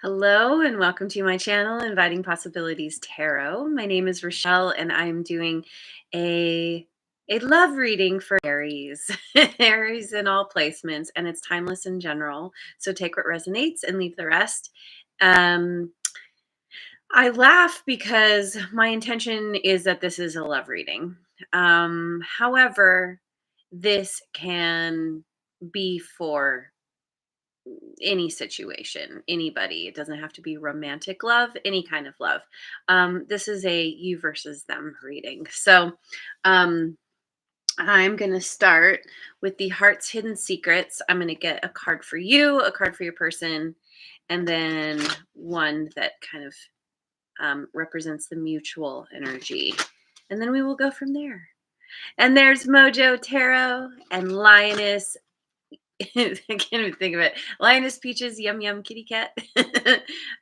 Hello and welcome to my channel, Inviting Possibilities Tarot. My name is Rochelle and I'm doing a love reading for Aries. Aries in all placements, and it's timeless in general. So take what resonates and leave the rest. Um, I laugh because my intention is that this is a love reading. However, this can be for any situation, anybody. It doesn't have to be romantic love, any kind of love. This is a you versus them reading. So um, I'm going to start with the Heart's Hidden Secrets. I'm going to get a card for you, a card for your person, and then one that kind of represents the mutual energy. And then we will go from there. And there's Mojo Tarot and Lioness. I can't even think of it. Lioness Peaches, Yum Yum Kitty Cat.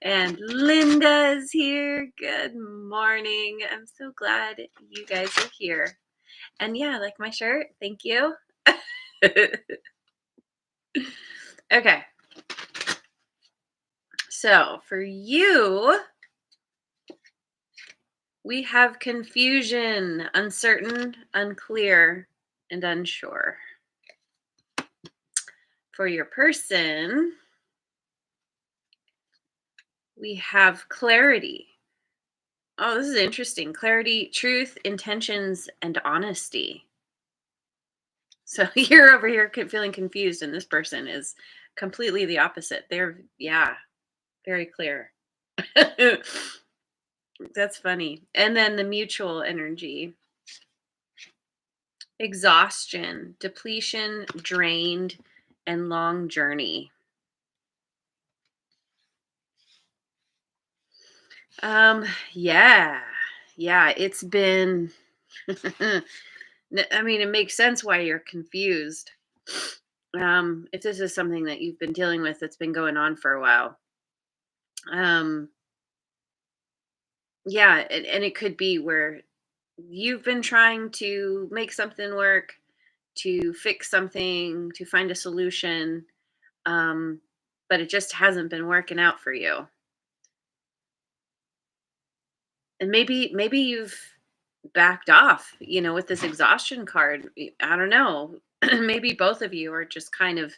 And Linda's here. Good morning. I'm so glad you guys are here. And yeah, I like my shirt. Thank you. Okay. So for you, we have confusion, uncertain, unclear, and unsure. For your person, we have clarity. Oh, this is interesting. Clarity, truth, intentions, and honesty. So you're over here feeling confused, and this person is completely the opposite. They're, yeah, very clear. That's funny. And then the mutual energy, exhaustion, depletion, drained, and long journey. Yeah, yeah, it's been, I mean, it makes sense why you're confused. If this is something that you've been dealing with that's been going on for a while. Um, yeah, and it could be where you've been trying to make something work, to fix something, to find a solution, um, but it just hasn't been working out for you. And maybe you've backed off, with this exhaustion card. I don't know. Maybe both of you are just kind of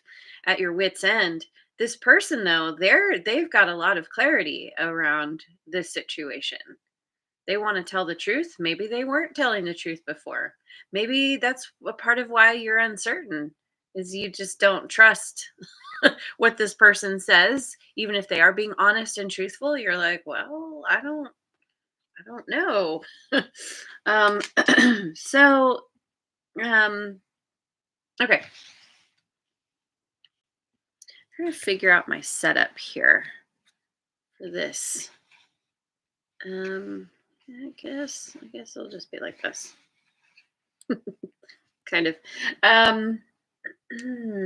at your wits end. This person though, they've got a lot of clarity around this situation. They want to tell the truth. Maybe they weren't telling the truth before. Maybe that's a part of why you're uncertain, is you just don't trust what this person says. Even if they are being honest and truthful, you're like, well, I don't know. um, so, um, okay. I'm trying to figure out my setup here for this. Um, I guess it'll just be like this, kind of. Um,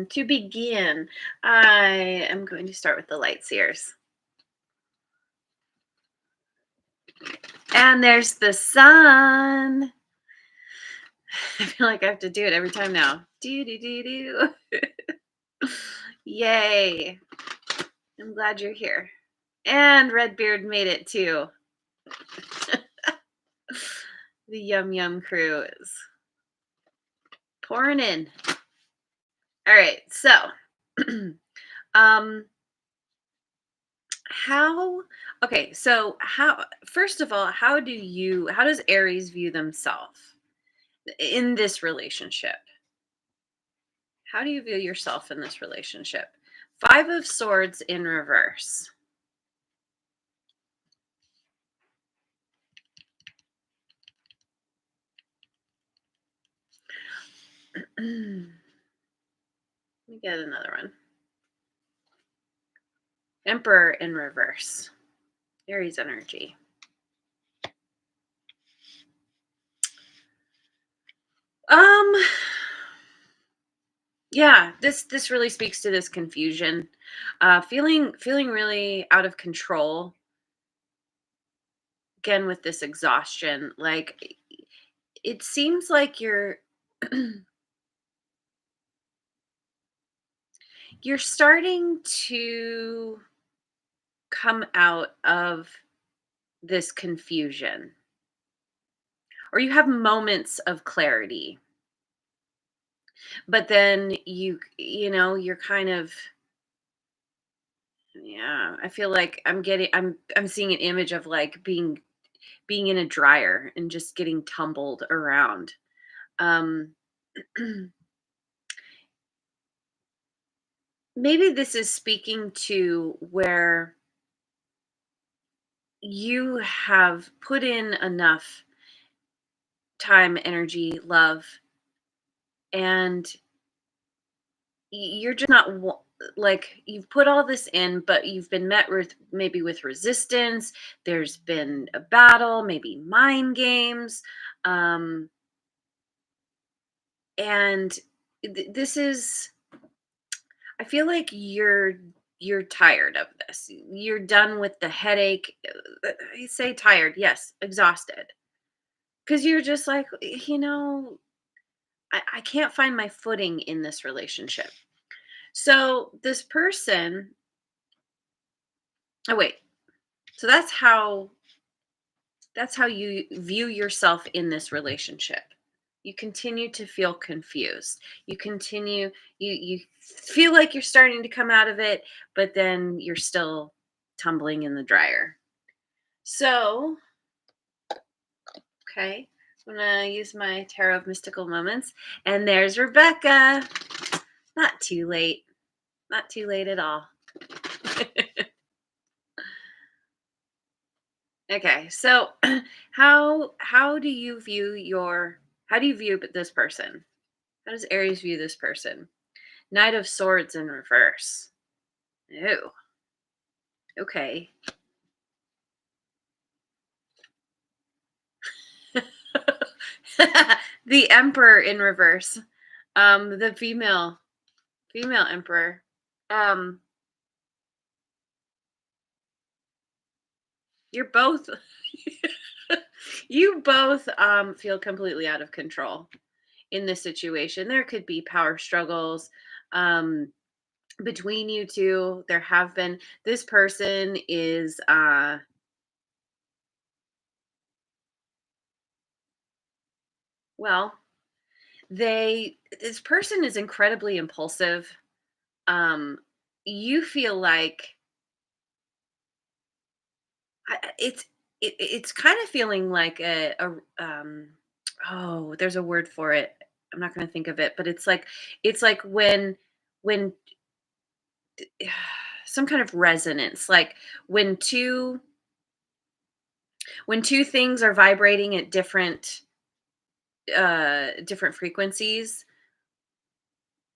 to begin, I am going to start with the light seers. And there's the sun. I feel like I have to do it every time now. Do do do do. Yay! I'm glad you're here. And Redbeard made it too. The Yum Yum crew is pouring in. All right, so um how okay, so how first of all, how does Aries view themselves in this relationship? How do you view yourself in this relationship? Five of Swords in reverse. Let me get another one. Emperor in reverse. Aries energy. Um yeah, this really speaks to this confusion. Feeling really out of control, again with this exhaustion. Like it seems like you're you're starting to come out of this confusion, or you have moments of clarity, but then you're kind of, yeah, I feel like I'm seeing an image of like being in a dryer and just getting tumbled around. Um Maybe this is speaking to where you have put in enough time, energy, love, and you're just not like, you've put all this in, but you've been met with maybe with resistance. There's been a battle, maybe mind games, um and this is, I feel like you're tired of this. You're done with the headache. I say tired, yes, exhausted. Because you're just like, I can't find my footing in this relationship. So this person, oh wait, so that's how you view yourself in this relationship. You continue to feel confused. You feel like you're starting to come out of it, but then you're still tumbling in the dryer. So, okay, I'm gonna use my Tarot of Mystical Moments, and there's Rebecca. Not too late. Not too late at all. Okay, so how do you view this person? How does Aries view this person? Knight of Swords in reverse. Ew. Okay. The Emperor in reverse. The female emperor. Um, you're both you both feel completely out of control in this situation. There could be power struggles um between you two. There have been, this person is well, this person is incredibly impulsive. um you feel like it's it's kind of feeling like oh, there's a word for it. I'm not going to think of it, but it's like when some kind of resonance, like when two things are vibrating at different frequencies,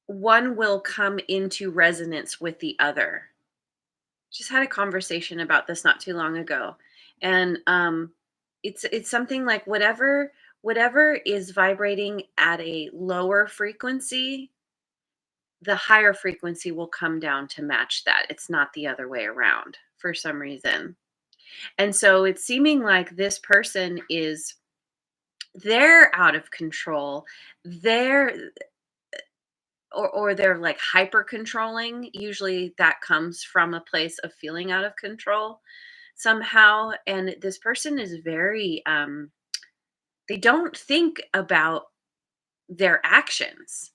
one will come into resonance with the other. Just had a conversation about this not too long ago, and it's something like whatever is vibrating at a lower frequency, the higher frequency will come down to match that. It's not the other way around for some reason. And so it's seeming like this person is, they're out of control. They're, or they're like hyper controlling. Usually that comes from a place of feeling out of control somehow. And this person is very they don't think about their actions.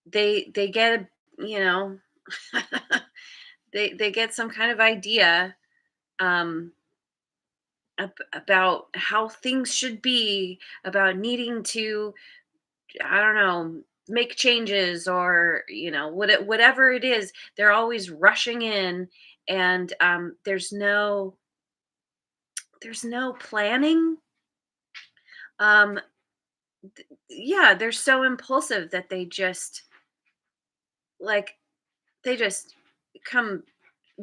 They get, you know, they get some kind of idea um about how things should be, about needing to, I don't know, make changes, or whatever it is. They're always rushing in, and there's no planning. um yeah, they're so impulsive that like they just come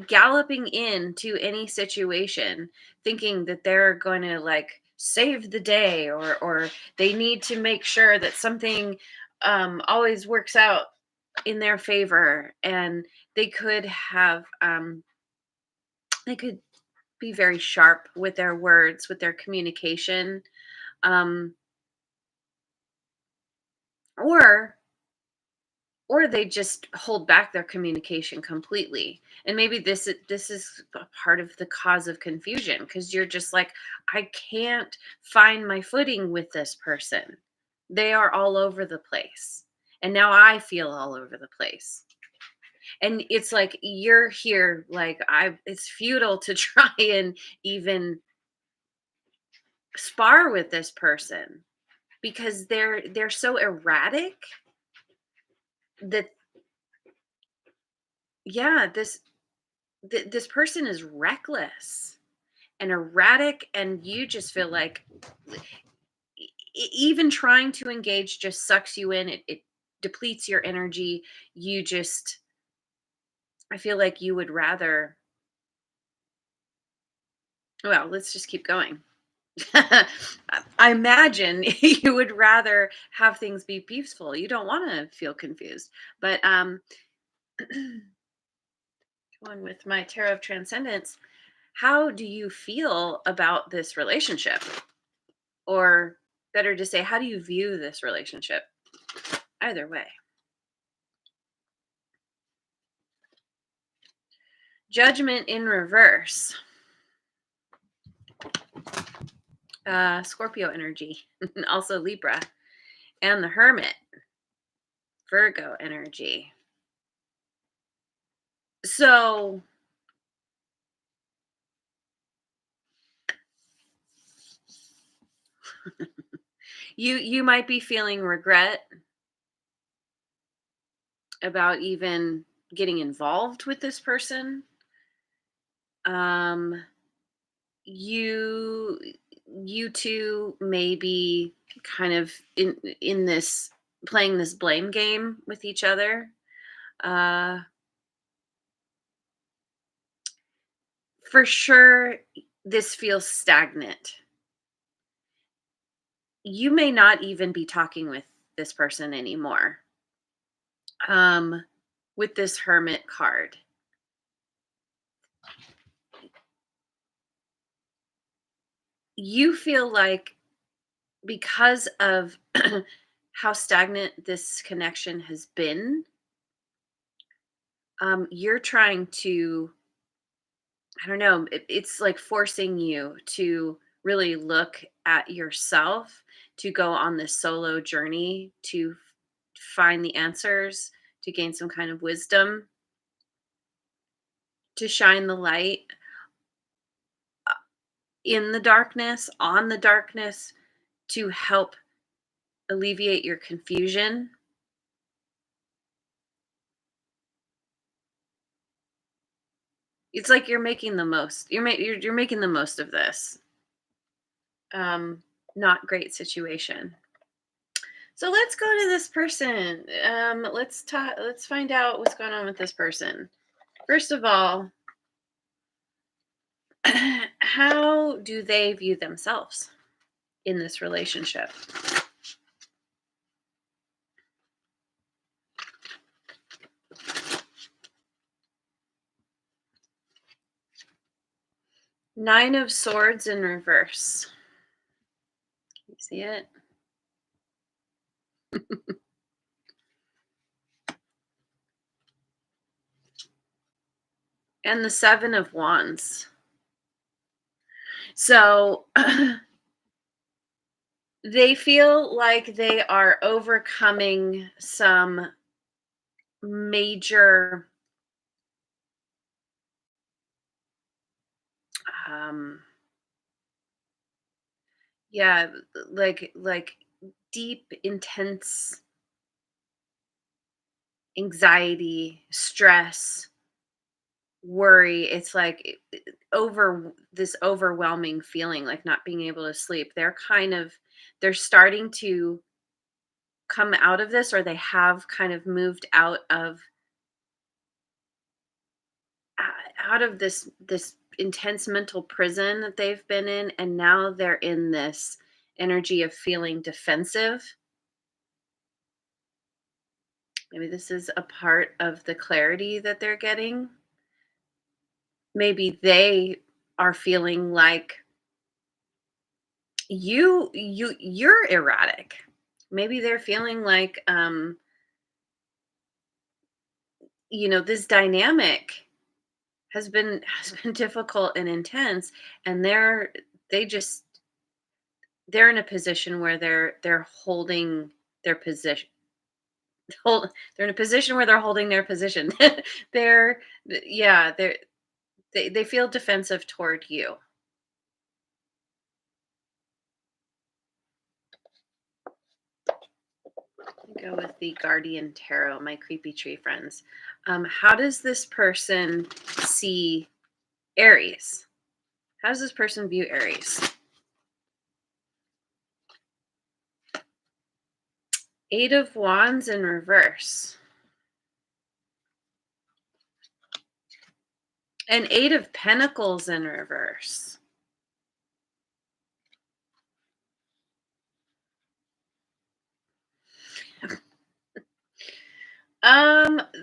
galloping into any situation, thinking that they're going to like save the day, or they need to make sure that something always works out in their favor. And they could have they could be very sharp with their words, with their communication, um or or they just hold back their communication completely. And maybe this is a part of the cause of confusion, because you're just like, I can't find my footing with this person. They are all over the place, and now I feel all over the place. And it's like you're here like, I it's futile to try and even spar with this person, because they're so erratic that, yeah, this person is reckless and erratic, and you just feel like even trying to engage just sucks you in. It depletes your energy. You just, I feel like you would rather, well, let's just keep going. I imagine you would rather have things be peaceful. You don't want to feel confused. But going with my tarot of transcendence, how do you feel about this relationship? Or better to say, how do you view this relationship? Either way. Judgment in reverse. Scorpio energy, also Libra, and the Hermit, Virgo energy. So you might be feeling regret about even getting involved with this person. Um, you you two may be kind of in this, playing this blame game with each other. Uh, for sure, this feels stagnant. You may not even be talking with this person anymore. Um, with this Hermit card, you feel like, because of how stagnant this connection has been, you're trying to, I don't know, it's like forcing you to really look at yourself, to go on this solo journey, to find the answers, to gain some kind of wisdom, to shine the light in the darkness, on the darkness, to help alleviate your confusion. It's like you're making the most. You're making the most of this not great situation. So let's go to this person. Let's talk. Let's find out what's going on with this person. First of all, how do they view themselves in this relationship? Nine of Swords in reverse. You see it? And the Seven of Wands. So they feel like they are overcoming some major um yeah, like deep, intense anxiety, stress, worry. It's like over this overwhelming feeling, like not being able to sleep. They're starting to come out of this, or they have kind of moved out of this intense mental prison that they've been in, and now they're in this energy of feeling defensive. Maybe this is a part of the clarity that they're getting. Maybe they are feeling like you're erratic. Maybe they're feeling like this dynamic has been difficult and intense, and they just they're in a position where they're holding their position. They're in a position where they're holding their position. they're yeah, they feel defensive toward you. Go with the Guardian Tarot, my creepy tree friends. How does this person see Aries? How does this person view Aries? Eight of Wands in reverse. And Eight of Pentacles in reverse.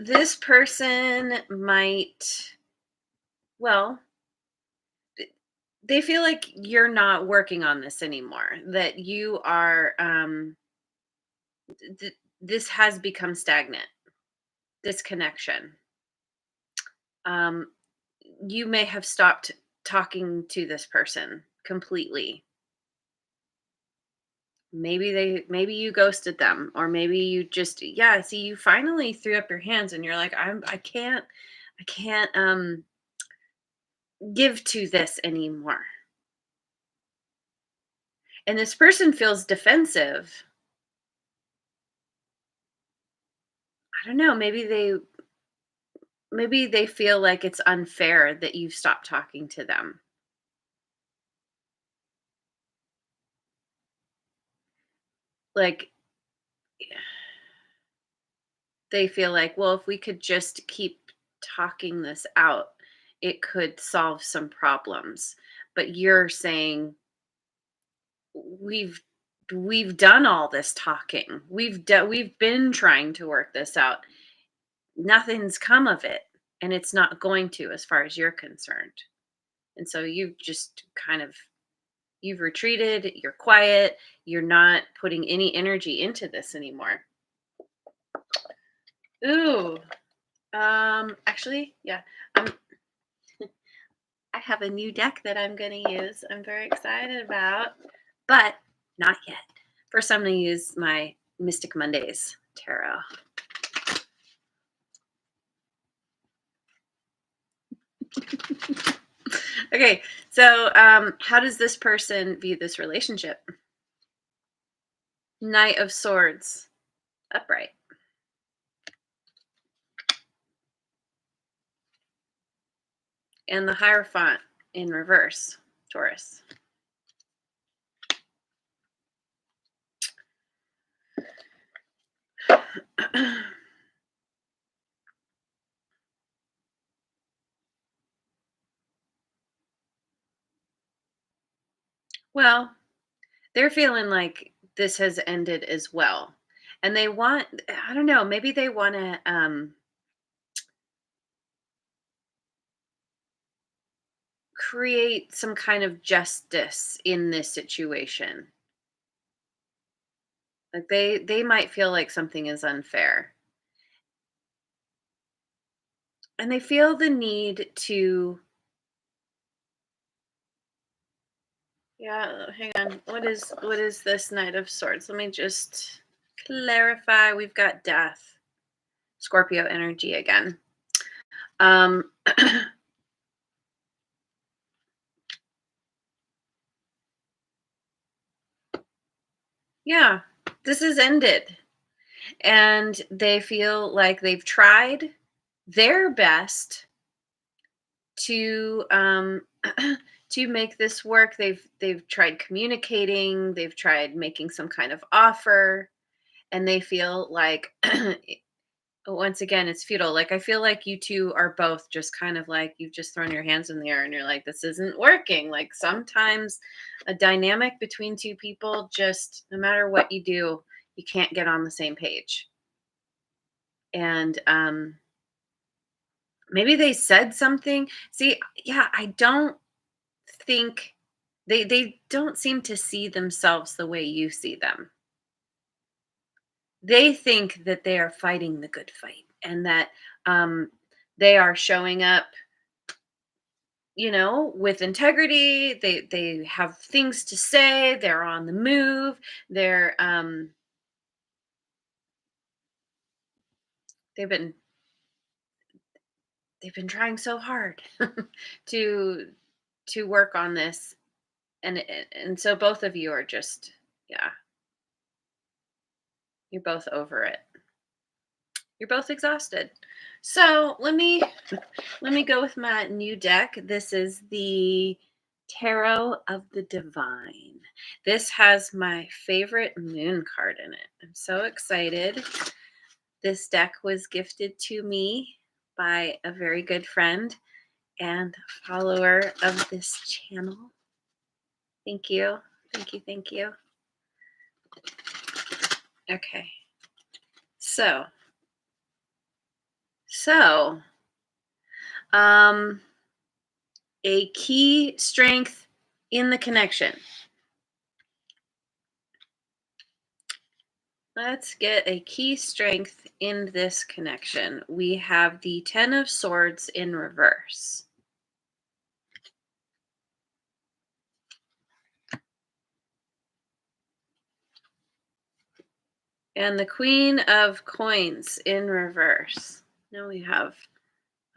This person might, well, they feel like you're not working on this anymore, that you are, this has become stagnant, this connection. Um, you may have stopped talking to this person completely. Maybe you ghosted them, or maybe you just, yeah, see, you finally threw up your hands and you're like, I can't give to this anymore. And this person feels defensive. I don't know, maybe they feel like it's unfair that you've stopped talking to them. Like, they feel like, well, if we could just keep talking this out, it could solve some problems. But you're saying, we've we've done all this talking. We've been trying to work this out. Nothing's come of it, and it's not going to, as far as you're concerned. And so you've just kind of, you've retreated, you're quiet, you're not putting any energy into this anymore. Ooh. Actually, yeah. Um I have a new deck that I'm going to use. I'm very excited about, but not yet. First, I'm going to use my Mystic Mondays tarot. Okay, so how does this person view this relationship? Knight of Swords, upright. And the Hierophant in reverse, Taurus. Well, they're feeling like this has ended as well. And they want, I don't know, maybe they want to create some kind of justice in this situation. Like they might feel like something is unfair. And they feel the need to, yeah, hang on. What is this Knight of Swords? Let me just clarify. We've got death. Scorpio energy again. Um yeah, this is ended. And they feel like they've tried their best to to make this work. They've tried communicating, they've tried making some kind of offer, and they feel like once again it's futile. Like, I feel like you two are both just kind of like, you've just thrown your hands in the air and you're like, this isn't working. Like, sometimes a dynamic between two people, just no matter what you do, you can't get on the same page. And maybe they said something. See, yeah, I don't think they don't seem to see themselves the way you see them. They think that they are fighting the good fight, and that Um, they are showing up, with integrity. They have things to say. They're on the move. They've been they've been trying so hard to work on this, and so both of you are just, yeah, you're both over it. You're both exhausted. So let me go with my new deck. This is the Tarot of the Divine. This has my favorite moon card in it. I'm so excited. This deck was gifted to me by a very good friend and follower of this channel. Thank you. Thank you. Thank you. Okay. So, so, um, a key strength in the connection. Let's get a key strength in this connection. We have the Ten of Swords in reverse. And the Queen of Coins in reverse. Now we have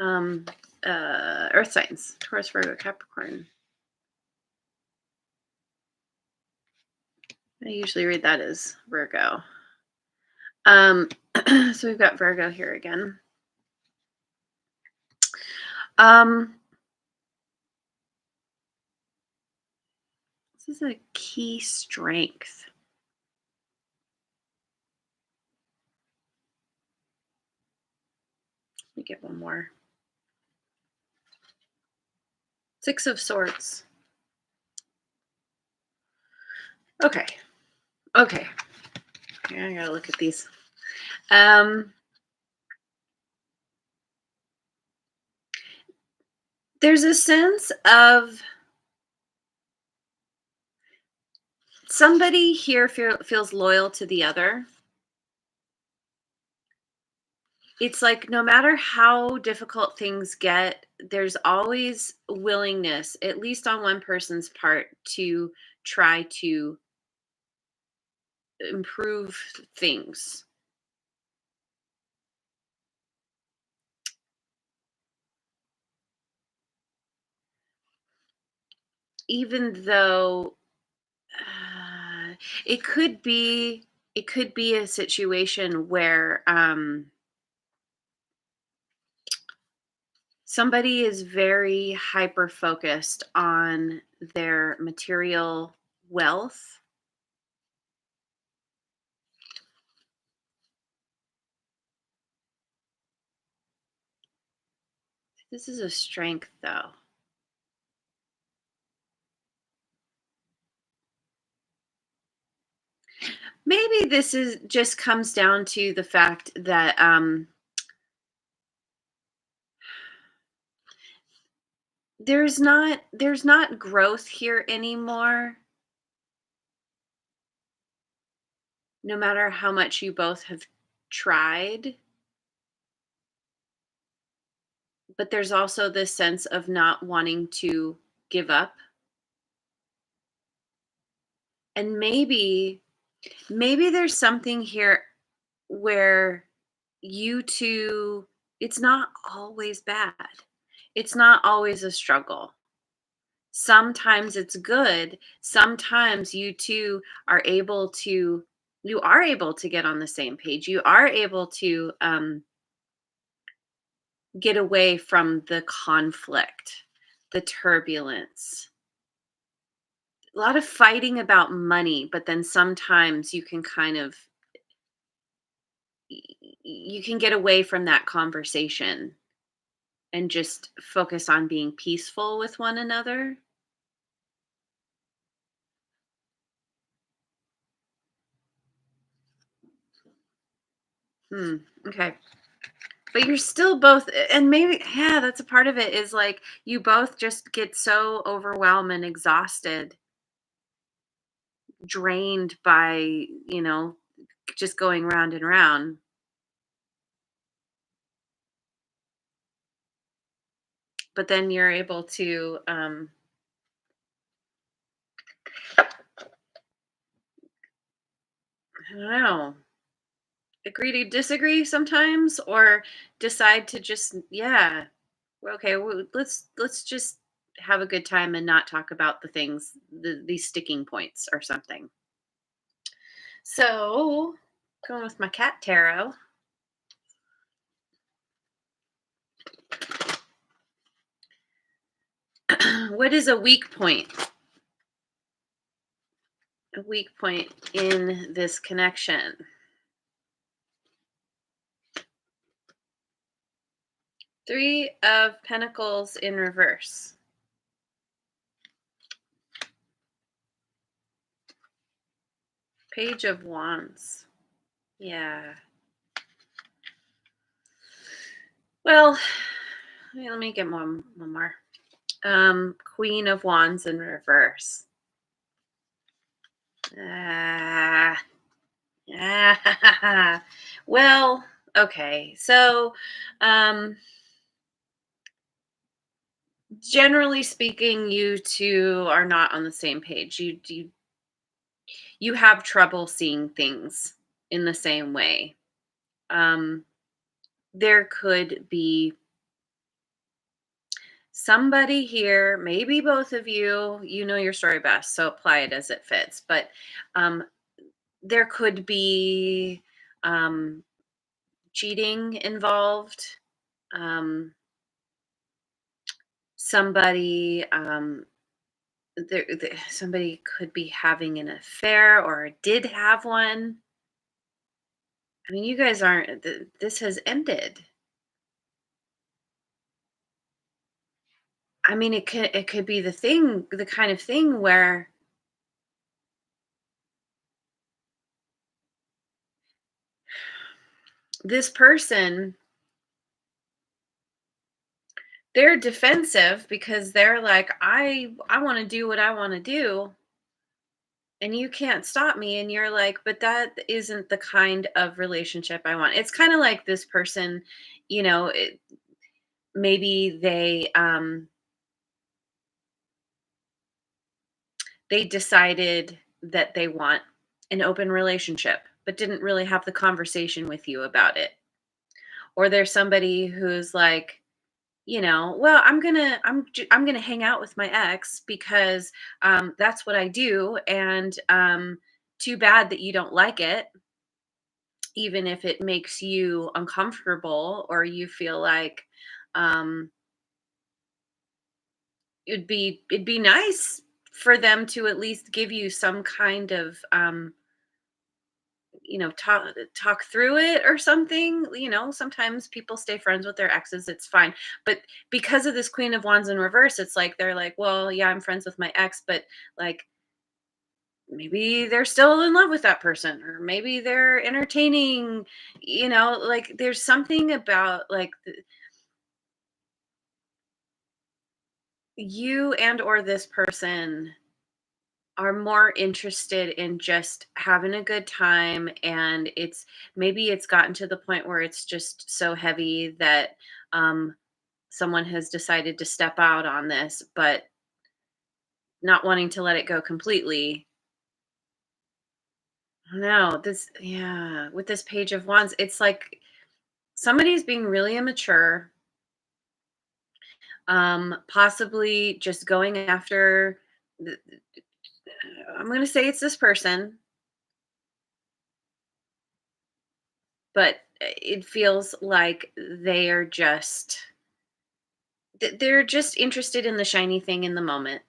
um, Earth signs, Taurus, Virgo, Capricorn. I usually read that as Virgo. So we've got Virgo here again. This is a key strength. Let me get one more. Six of Swords. Okay. Okay. I gotta look at these. There's a sense of somebody here feels loyal to the other. It's like no matter how difficult things get, there's always willingness, at least on one person's part, to try to improve things. Even though it could be a situation where somebody is very hyper focused on their material wealth. This is a strength, though. Maybe this is just comes down to the fact that there's not growth here anymore, no matter how much you both have tried. But there's also this sense of not wanting to give up. And maybe there's something here where you two, it's not always bad. It's not always a struggle. Sometimes it's good. Sometimes you two are able to get on the same page. You are able to get away from the conflict, the turbulence. A lot of fighting about money, but then sometimes you can kind of you can get away from that conversation and just focus on being peaceful with one another. Hmm. Okay. But you're still both, and maybe, yeah, that's a part of it is like you both just get so overwhelmed and exhausted, drained by, just going round and round. but then you're able to, I don't know, agree to disagree sometimes, or decide to just, yeah, well, okay, let's just have a good time and not talk about the things, these sticking points or something. So, going with my cat tarot, what is a weak point? A weak point in this connection. Three of Pentacles in reverse. Page of Wands. Yeah. Well, let me get one more. Queen of Wands in reverse. Ah, ah, well, okay. So, um, generally speaking, you two are not on the same page. You have trouble seeing things in the same way. Um, there could be somebody here, maybe both of you. You know your story best, so apply it as it fits. But um, there could be um, cheating involved. Um, somebody somebody could be having an affair or did have one. I mean, you guys aren't. This has ended. I mean, it could be the kind of thing where this person, they're defensive because they're like, I want to do what I want to do, and you can't stop me, and you're like, but that isn't the kind of relationship I want. It's kind of like this person, maybe they decided that they want an open relationship but didn't really have the conversation with you about it. Or there's somebody who's like, well, I'm gonna hang out with my ex because that's what I do, and too bad that you don't like it, even if it makes you uncomfortable or you feel like um, it'd be nice for them to at least give you some kind of talk through it or something. Sometimes people stay friends with their exes, it's fine, but because of this Queen of Wands in reverse, it's like they're like, well, yeah, I'm friends with my ex, but like maybe they're still in love with that person, or maybe they're entertaining, like there's something about like you and or this person are more interested in just having a good time, and maybe it's gotten to the point where it's just so heavy that um someone has decided to step out on this, but not wanting to let it go completely. No, this, yeah, with this Page of Wands, it's like somebody's being really immature, possibly just going after I'm going to say it's this person, but it feels like they're just interested in the shiny thing in the moment.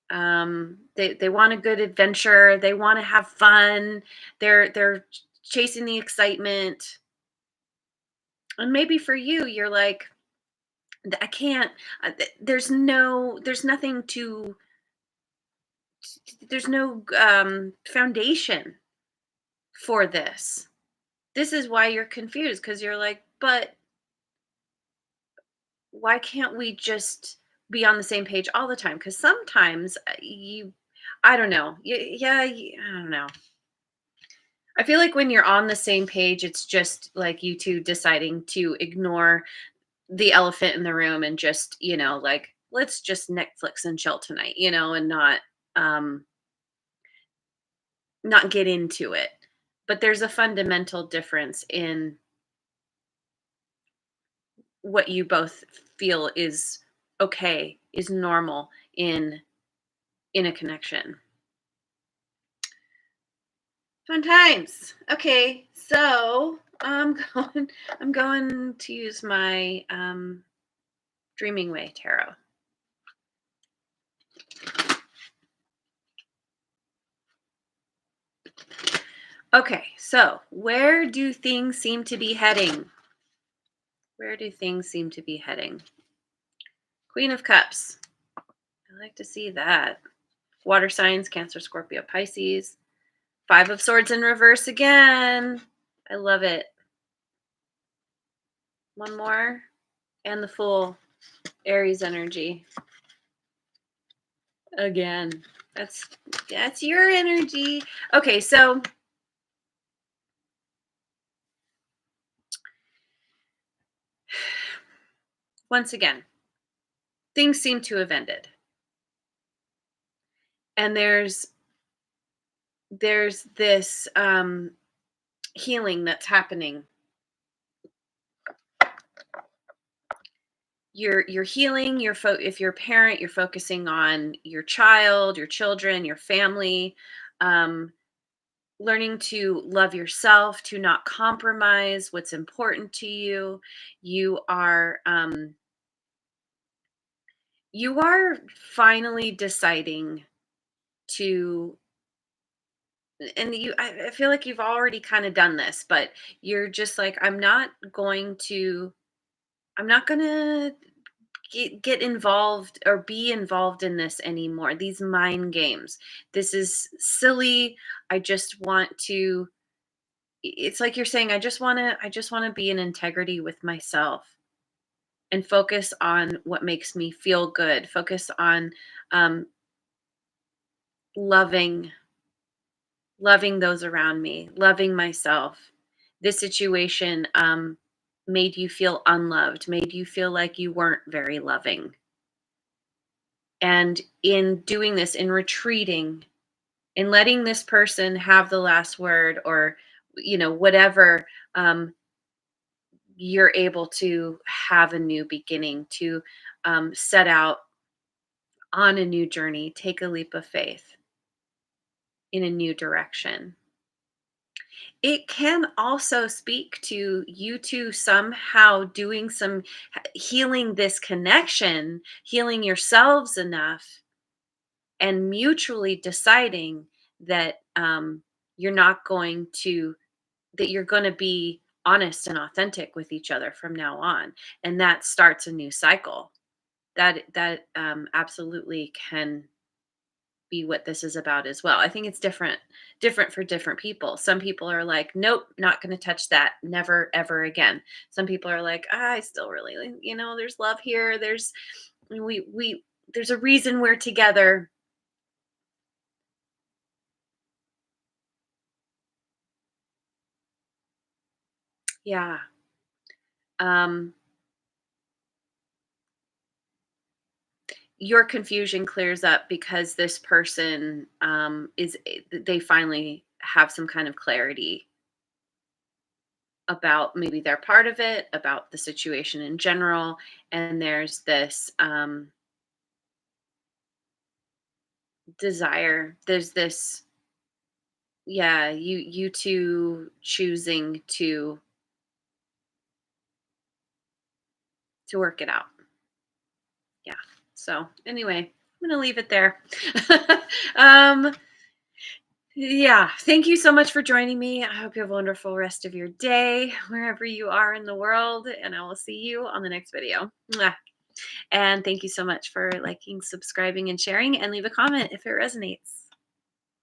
They want a good adventure, they want to have fun, they're chasing the excitement. And maybe for you, you're like, I can't, there's nothing to, there's no foundation for this. This is why you're confused, because you're like, but why can't we just be on the same page all the time? Because sometimes I don't know. Yeah, I don't know. I feel like when you're on the same page, it's just like you two deciding to ignore the elephant in the room and just, like, let's just Netflix and chill tonight, and um not get into it. But there's a fundamental difference in what you both feel is okay, is normal in a connection. Fun times. Okay, so I'm going I'm going to use my Dreaming Way tarot. Okay, so where do things seem to be heading? Where do things seem to be heading? Queen of Cups. I like to see that. Water signs, Cancer, Scorpio, Pisces. Five of Swords in reverse again. I love it. One more. And the Fool. Aries energy. Again. That's your energy. Okay, so once again, things seem to have ended. And there's this healing that's happening. You're healing, if you're a parent, you're focusing on your child, your children, your family, um, learning to love yourself, to not compromise what's important to you. You are you are finally deciding to, and I feel like you've already kind of done this, but you're just like, I'm not gonna get involved or be involved in this anymore. These mind games. This is silly. I just want to, it's like you're saying, I just want to be in integrity with myself and focus on what makes me feel good. Focus on um loving loving those around me, loving myself. This situation made you feel unloved, made you feel like you weren't very loving. And in doing this, in retreating, in letting this person have the last word, or whatever, um, you're able to have a new beginning, to set out on a new journey, take a leap of faith in a new direction. It can also speak to you two somehow doing some healing, this connection, healing yourselves enough, and mutually deciding that you're not going to, that you're going to be honest and authentic with each other from now on, and that starts a new cycle. That absolutely can be what this is about as well. I think it's different for different people. Some people are like, nope, not going to touch that, never ever again. Some people are like, I still really, there's love here, we there's a reason we're together. Yeah. um your confusion clears up because this person they finally have some kind of clarity about maybe they're part of it, about the situation in general, and there's this desire, there's this, yeah, you two choosing to work it out. Yeah. So anyway, I'm gonna leave it there. um Yeah, thank you so much for joining me. I hope you have a wonderful rest of your day, wherever you are in the world, and I will see you on the next video. Mwah. And thank you so much for liking, subscribing, and sharing, and leave a comment if it resonates.